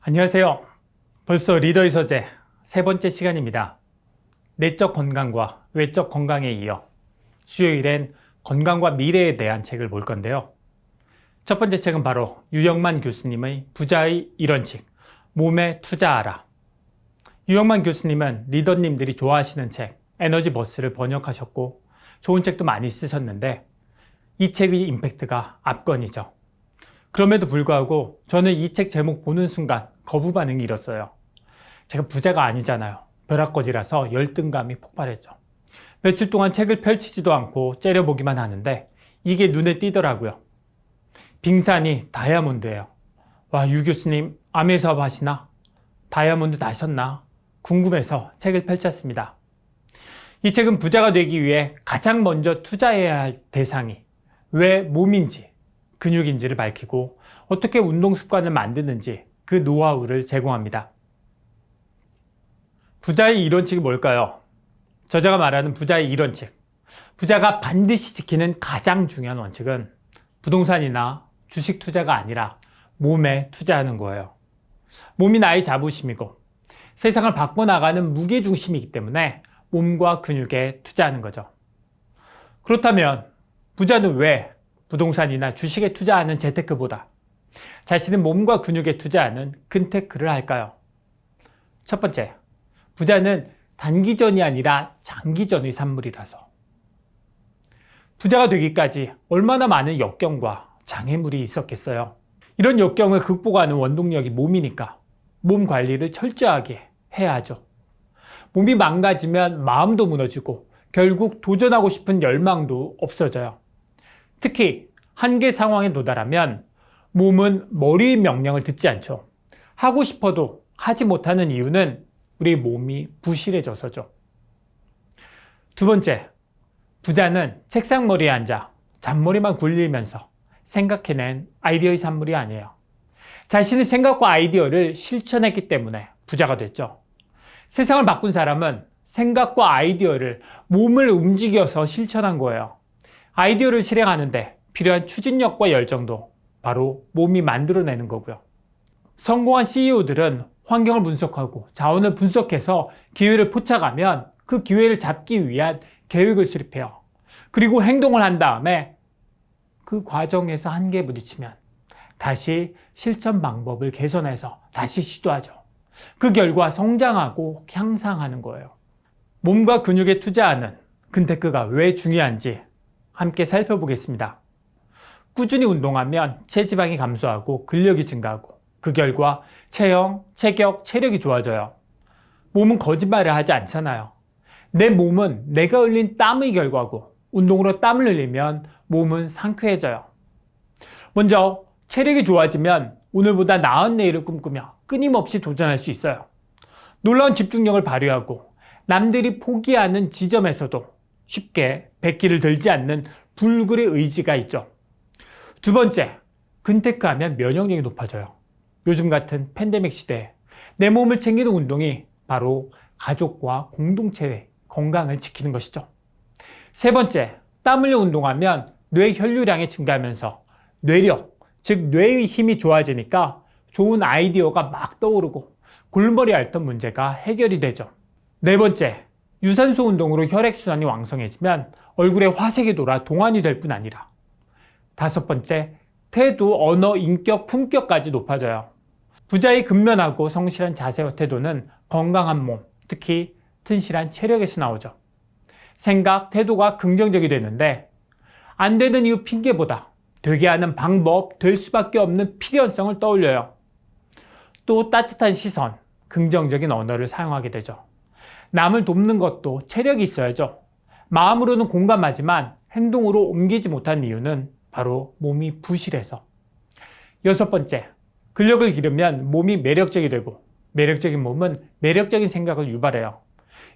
안녕하세요. 벌써 리더의 서재 세 번째 시간입니다. 내적 건강과 외적 건강에 이어 수요일엔 건강과 미래에 대한 책을 볼 건데요. 첫 번째 책은 바로 유영만 교수님의 부자의 일원칙, 몸에 투자하라. 유영만 교수님은 리더님들이 좋아하시는 책 에너지 버스를 번역하셨고 좋은 책도 많이 쓰셨는데 이 책의 임팩트가 압권이죠. 그럼에도 불구하고 저는 이 책 제목 보는 순간 거부 반응이 일었어요. 제가 부자가 아니잖아요. 벼락거지라서 열등감이 폭발했죠. 며칠 동안 책을 펼치지도 않고 째려보기만 하는데 이게 눈에 띄더라고요. 빙산이 다이아몬드예요. 와, 유 교수님 암의 사업 하시나? 다이아몬드 나셨나? 궁금해서 책을 펼쳤습니다. 이 책은 부자가 되기 위해 가장 먼저 투자해야 할 대상이 왜 몸인지, 근육인지를 밝히고 어떻게 운동 습관을 만드는지 그 노하우를 제공합니다. 부자의 이론칙이 뭘까요? 저자가 말하는 부자의 이론칙. 부자가 반드시 지키는 가장 중요한 원칙은 부동산이나 주식 투자가 아니라 몸에 투자하는 거예요. 몸이 나의 자부심이고 세상을 바꿔나가는 무게중심이기 때문에 몸과 근육에 투자하는 거죠. 그렇다면 부자는 왜 부동산이나 주식에 투자하는 재테크보다 자신의 몸과 근육에 투자하는 근테크를 할까요? 첫 번째, 부자는 단기전이 아니라 장기전의 산물이라서. 부자가 되기까지 얼마나 많은 역경과 장애물이 있었겠어요. 이런 역경을 극복하는 원동력이 몸이니까 몸 관리를 철저하게 해야 하죠. 몸이 망가지면 마음도 무너지고 결국 도전하고 싶은 열망도 없어져요. 특히 한계 상황에 도달하면 몸은 머리의 명령을 듣지 않죠. 하고 싶어도 하지 못하는 이유는 우리 몸이 부실해져서죠. 두 번째, 부자는 책상머리에 앉아 잔머리만 굴리면서 생각해낸 아이디어의 산물이 아니에요. 자신의 생각과 아이디어를 실천했기 때문에 부자가 됐죠. 세상을 바꾼 사람은 생각과 아이디어를 몸을 움직여서 실천한 거예요. 아이디어를 실행하는데 필요한 추진력과 열정도 바로 몸이 만들어내는 거고요. 성공한 CEO들은 환경을 분석하고 자원을 분석해서 기회를 포착하면 그 기회를 잡기 위한 계획을 수립해요. 그리고 행동을 한 다음에 그 과정에서 한계에 부딪히면 다시 실천 방법을 개선해서 다시 시도하죠. 그 결과 성장하고 향상하는 거예요. 몸과 근육에 투자하는 근테크가 왜 중요한지 함께 살펴보겠습니다. 꾸준히 운동하면 체지방이 감소하고 근력이 증가하고 그 결과 체형, 체격, 체력이 좋아져요. 몸은 거짓말을 하지 않잖아요. 내 몸은 내가 흘린 땀의 결과고 운동으로 땀을 흘리면 몸은 상쾌해져요. 먼저 체력이 좋아지면 오늘보다 나은 내일을 꿈꾸며 끊임없이 도전할 수 있어요. 놀라운 집중력을 발휘하고 남들이 포기하는 지점에서도 쉽게 백기를 들지 않는 불굴의 의지가 있죠. 두 번째, 근테크하면 면역력이 높아져요. 요즘 같은 팬데믹 시대에 내 몸을 챙기는 운동이 바로 가족과 공동체의 건강을 지키는 것이죠. 세 번째, 땀 흘려 운동하면 뇌 혈류량이 증가하면서 뇌력, 즉 뇌의 힘이 좋아지니까 좋은 아이디어가 막 떠오르고 골머리 앓던 문제가 해결이 되죠. 네 번째, 유산소 운동으로 혈액순환이 왕성해지면 얼굴에 화색이 돌아 동안이 될 뿐 아니라 다섯 번째, 태도, 언어, 인격, 품격까지 높아져요. 부자의 근면하고 성실한 자세와 태도는 건강한 몸, 특히 튼실한 체력에서 나오죠. 생각, 태도가 긍정적이 되는데 안 되는 이유 핑계보다 되게 하는 방법, 될 수밖에 없는 필연성을 떠올려요. 또 따뜻한 시선, 긍정적인 언어를 사용하게 되죠. 남을 돕는 것도 체력이 있어야죠. 마음으로는 공감하지만 행동으로 옮기지 못한 이유는 바로 몸이 부실해서. 여섯 번째, 근력을 기르면 몸이 매력적이 되고 매력적인 몸은 매력적인 생각을 유발해요.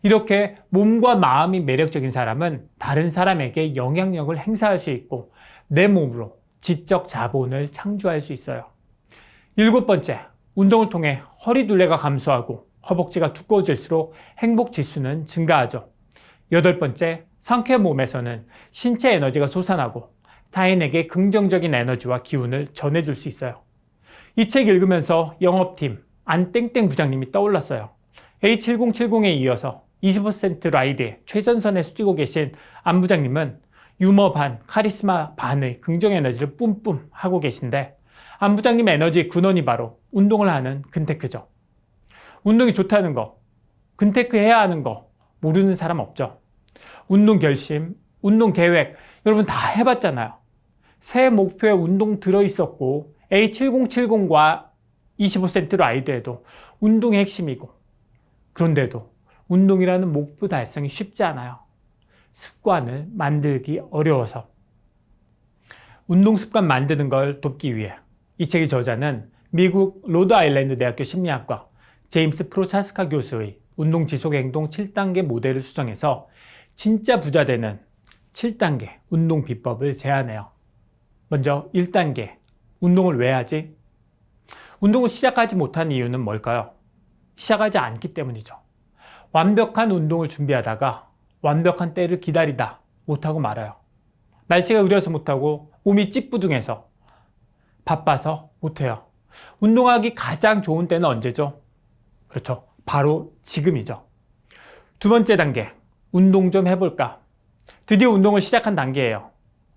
이렇게 몸과 마음이 매력적인 사람은 다른 사람에게 영향력을 행사할 수 있고 내 몸으로 지적 자본을 창조할 수 있어요. 일곱 번째, 운동을 통해 허리 둘레가 감소하고 허벅지가 두꺼워질수록 행복 지수는 증가하죠. 여덟 번째, 상쾌한 몸에서는 신체 에너지가 솟아나고 타인에게 긍정적인 에너지와 기운을 전해줄 수 있어요. 이 책 읽으면서 영업팀, 안땡땡 부장님이 떠올랐어요. A7070에 이어서 20% 라이드의 최전선에서 뛰고 계신 안 부장님은 유머 반, 카리스마 반의 긍정 에너지를 뿜뿜 하고 계신데, 안 부장님 에너지의 근원이 바로 운동을 하는 근테크죠. 운동이 좋다는 거, 근테크 해야 하는 거 모르는 사람 없죠. 운동 결심, 운동 계획 여러분 다 해봤잖아요. 새해 목표에 운동 들어있었고 A7070과 25% 라이드에도 운동이 핵심이고, 그런데도 운동이라는 목표 달성이 쉽지 않아요. 습관을 만들기 어려워서. 운동 습관 만드는 걸 돕기 위해 이 책의 저자는 미국 로드아일랜드 대학교 심리학과 제임스 프로차스카 교수의 운동 지속 행동 7단계 모델을 수정해서 진짜 부자 되는 7단계 운동 비법을 제안해요. 먼저 1단계, 운동을 왜 하지? 운동을 시작하지 못한 이유는 뭘까요? 시작하지 않기 때문이죠. 완벽한 운동을 준비하다가 완벽한 때를 기다리다 못하고 말아요. 날씨가 흐려서 못하고 몸이 찌뿌둥해서 바빠서 못해요. 운동하기 가장 좋은 때는 언제죠? 그렇죠. 바로 지금이죠. 두 번째 단계, 운동 좀 해볼까? 드디어 운동을 시작한 단계예요.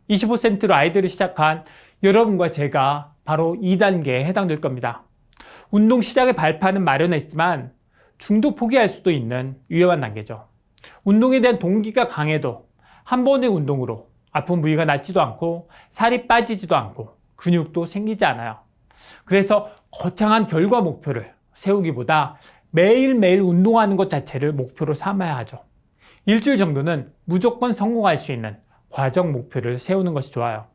25% 라이드를 시작한 여러분과 제가 바로 2단계에 해당될 겁니다. 운동 시작의 발판은 마련했지만 중도 포기할 수도 있는 위험한 단계죠. 운동에 대한 동기가 강해도 한 번의 운동으로 아픈 부위가 낫지도 않고 살이 빠지지도 않고 근육도 생기지 않아요. 그래서 거창한 결과 목표를 세우기보다 매일매일 운동하는 것 자체를 목표로 삼아야 하죠. 일주일 정도는 무조건 성공할 수 있는 과정 목표를 세우는 것이 좋아요.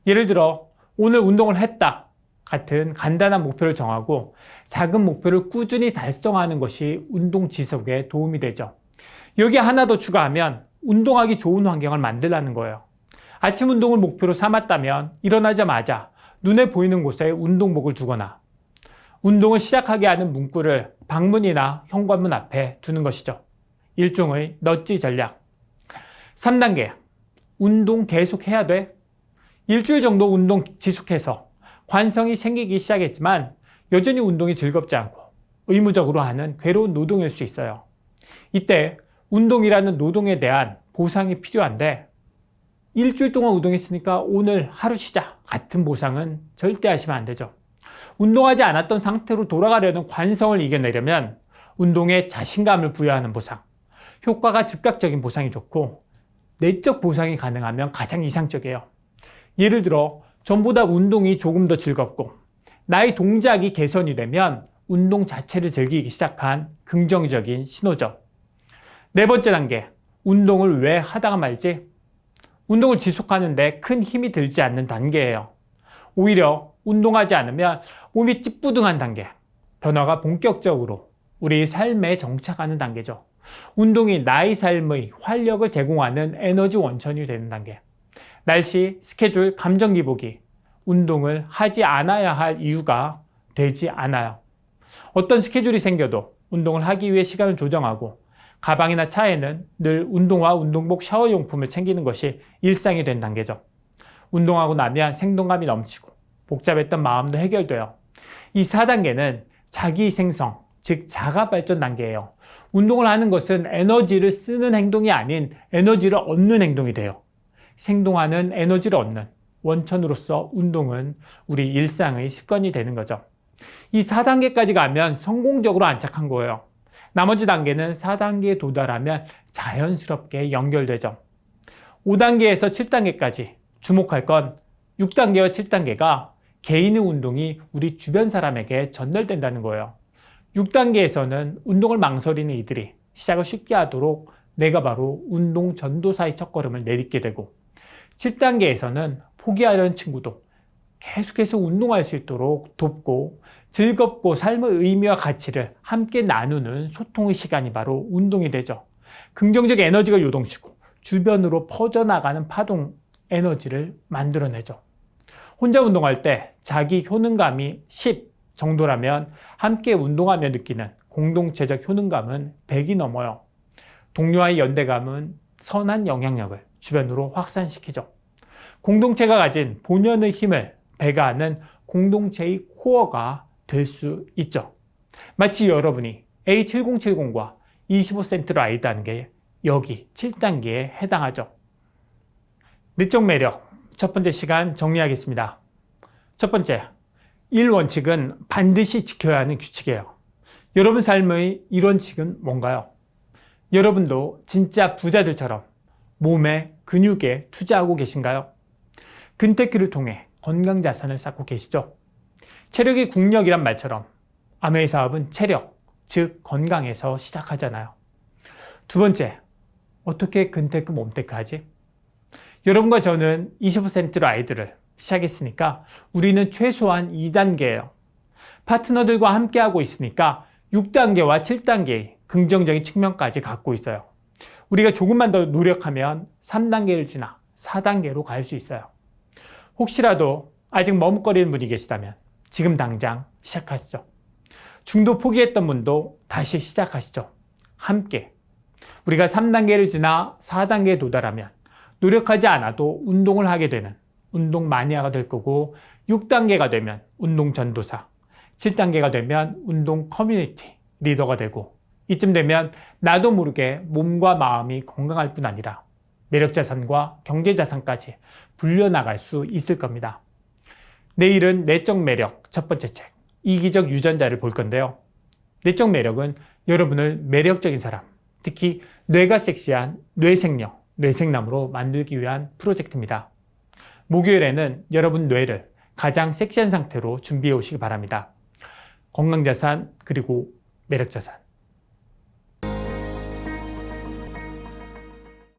예를 들어 오늘 운동을 했다 같은 간단한 목표를 정하고 작은 목표를 꾸준히 달성하는 것이 운동 지속에 도움이 되죠. 여기 하나 더 추가하면 운동하기 좋은 환경을 만들라는 거예요. 아침 운동을 목표로 삼았다면 일어나자마자 눈에 보이는 곳에 운동복을 두거나 운동을 시작하게 하는 문구를 방문이나 현관문 앞에 두는 것이죠. 일종의 넛지 전략. 3단계, 운동 계속 해야 돼? 일주일 정도 운동 지속해서 관성이 생기기 시작했지만 여전히 운동이 즐겁지 않고 의무적으로 하는 괴로운 노동일 수 있어요. 이때 운동이라는 노동에 대한 보상이 필요한데, 일주일 동안 운동했으니까 오늘 하루 쉬자 같은 보상은 절대 하시면 안 되죠. 운동하지 않았던 상태로 돌아가려는 관성을 이겨내려면 운동에 자신감을 부여하는 보상, 효과가 즉각적인 보상이 좋고 내적 보상이 가능하면 가장 이상적이에요. 예를 들어 전보다 운동이 조금 더 즐겁고 나의 동작이 개선이 되면 운동 자체를 즐기기 시작한 긍정적인 신호죠. 네 번째 단계, 운동을 왜 하다가 말지? 운동을 지속하는데 큰 힘이 들지 않는 단계예요. 오히려 운동하지 않으면 몸이 찌뿌둥한 단계, 변화가 본격적으로 우리 삶에 정착하는 단계죠. 운동이 나의 삶의 활력을 제공하는 에너지 원천이 되는 단계. 날씨, 스케줄, 감정 기복이 운동을 하지 않아야 할 이유가 되지 않아요. 어떤 스케줄이 생겨도 운동을 하기 위해 시간을 조정하고 가방이나 차에는 늘 운동화, 운동복, 샤워용품을 챙기는 것이 일상이 된 단계죠. 운동하고 나면 생동감이 넘치고 복잡했던 마음도 해결돼요. 이 4단계는 자기 생성, 즉 자가 발전 단계예요. 운동을 하는 것은 에너지를 쓰는 행동이 아닌 에너지를 얻는 행동이 돼요. 생동하는 에너지를 얻는 원천으로서 운동은 우리 일상의 습관이 되는 거죠. 이 4단계까지 가면 성공적으로 안착한 거예요. 나머지 단계는 4단계에 도달하면 자연스럽게 연결되죠. 5단계에서 7단계까지 주목할 건 6단계와 7단계가 개인의 운동이 우리 주변 사람에게 전달된다는 거예요. 6단계에서는 운동을 망설이는 이들이 시작을 쉽게 하도록 내가 바로 운동 전도사의 첫걸음을 내딛게 되고, 7단계에서는 포기하려는 친구도 계속해서 운동할 수 있도록 돕고 즐겁고 삶의 의미와 가치를 함께 나누는 소통의 시간이 바로 운동이 되죠. 긍정적 에너지가 요동치고 주변으로 퍼져나가는 파동 에너지를 만들어내죠. 혼자 운동할 때 자기 효능감이 10 정도라면 함께 운동하며 느끼는 공동체적 효능감은 100이 넘어요. 동료와의 연대감은 선한 영향력을 주변으로 확산시키죠. 공동체가 가진 본연의 힘을 배가하는 공동체의 코어가 될 수 있죠. 마치 여러분이 A7070과 25센트로 아이다는 게 여기 7단계에 해당하죠. 내적 매력 첫 번째 시간 정리하겠습니다. 첫 번째, 1원칙은 반드시 지켜야 하는 규칙이에요. 여러분 삶의 1원칙은 뭔가요? 여러분도 진짜 부자들처럼 몸에 근육에 투자하고 계신가요? 근태키를 통해 건강 자산을 쌓고 계시죠? 체력이 국력이란 말처럼 아메이 사업은 체력, 즉 건강에서 시작하잖아요. 두 번째, 어떻게 근테크 몸테크 하지? 여러분과 저는 25센트로 아이들을 시작했으니까 우리는 최소한 2단계예요. 파트너들과 함께하고 있으니까 6단계와 7단계의 긍정적인 측면까지 갖고 있어요. 우리가 조금만 더 노력하면 3단계를 지나 4단계로 갈 수 있어요. 혹시라도 아직 머뭇거리는 분이 계시다면 지금 당장 시작하시죠. 중도 포기했던 분도 다시 시작하시죠. 함께. 우리가 3단계를 지나 4단계에 도달하면 노력하지 않아도 운동을 하게 되는 운동 마니아가 될 거고, 6단계가 되면 운동 전도사, 7단계가 되면 운동 커뮤니티 리더가 되고, 이쯤 되면 나도 모르게 몸과 마음이 건강할 뿐 아니라 매력자산과 경제자산까지 불려나갈 수 있을 겁니다. 내일은 내적 매력 첫 번째 책, 이기적 유전자를 볼 건데요. 내적 매력은 여러분을 매력적인 사람, 특히 뇌가 섹시한 뇌생령, 뇌생남으로 만들기 위한 프로젝트입니다. 목요일에는 여러분 뇌를 가장 섹시한 상태로 준비해 오시기 바랍니다. 건강자산 그리고 매력자산.